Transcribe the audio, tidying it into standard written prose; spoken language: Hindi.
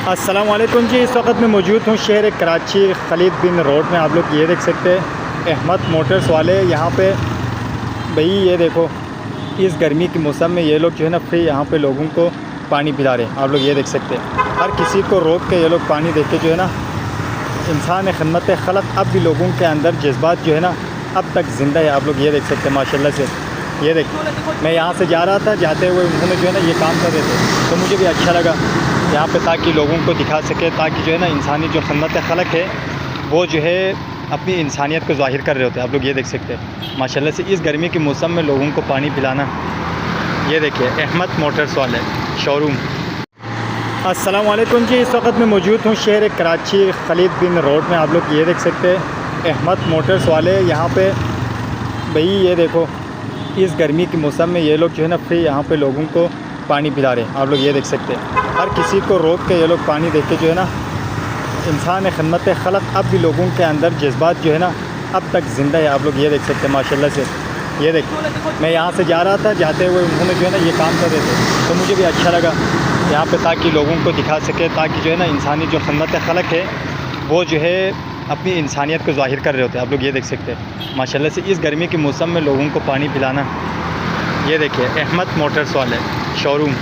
अस्सलाम वालेकुम जी। इस वक्त मैं मौजूद हूँ शहर कराची खलीद बिन रोड में। आप लोग ये देख सकते हैं अहमद मोटर्स वाले यहाँ पे। भाई ये देखो, इस गर्मी के मौसम में ये लोग जो है ना फ्री यहाँ पे लोगों को पानी पिला रहे हैं। आप लोग ये देख सकते हैं, हर किसी को रोक के ये लोग पानी दे के जो है ना इंसान खिदमत खलक अब भी लोगों के अंदर जज्बात जो है ना अब तक ज़िंदा है। आप लोग ये देख सकते हैं माशाल्लाह से। ये देख, मैं यहाँ से जा रहा था, जाते हुए उन्होंने जो है ना ये काम कर रहे थे, तो मुझे भी अच्छा लगा यहाँ पे, ताकि लोगों को दिखा सके, ताकि जो है ना इंसानी जो खिदमत खलक है वो जो है अपनी इंसानियत को ज़ाहिर कर रहे होते हैं। आप लोग ये देख सकते हैं माशाल्लाह से इस गर्मी के मौसम में लोगों को पानी पिलाना। ये देखिए अहमद मोटर्स वाले शोरूम। अस्सलाम वालेकुम जी। इस वक्त मैं मौजूद हूँ शहर कराची खलीद बिन रोड में। आप लोग ये देख सकते हैं अहमद मोटर्स वाले यहाँ पे। भाई ये देखो, इस गर्मी के मौसम में ये लोग जो है ना फ्री यहाँ पे लोगों को पानी पिला रहे हैं। आप लोग ये देख सकते हैं, हर किसी को रोक के ये लोग पानी दे के जो है ना इंसान खिदमत खलक अब भी लोगों के अंदर जज्बात जो है ना अब तक ज़िंदा है। आप लोग ये देख सकते हैं माशाल्लाह से। ये देख, मैं यहाँ से जा रहा था, जाते हुए उन्होंने जो है ना ये काम कर रहे थे, तो मुझे भी अच्छा लगा यहाँ पे, ताकि लोगों को दिखा सके, ताकि जो है ना इंसानी जो खिदमत खलक है वो जो है अपनी इंसानियत को ज़ाहिर कर रहे होते हैं। आप लोग ये देख सकते हैं माशाल्लाह से इस गर्मी के मौसम में लोगों को पानी पिलाना। ये देखिए अहमद मोटर्स वाले शोरूम।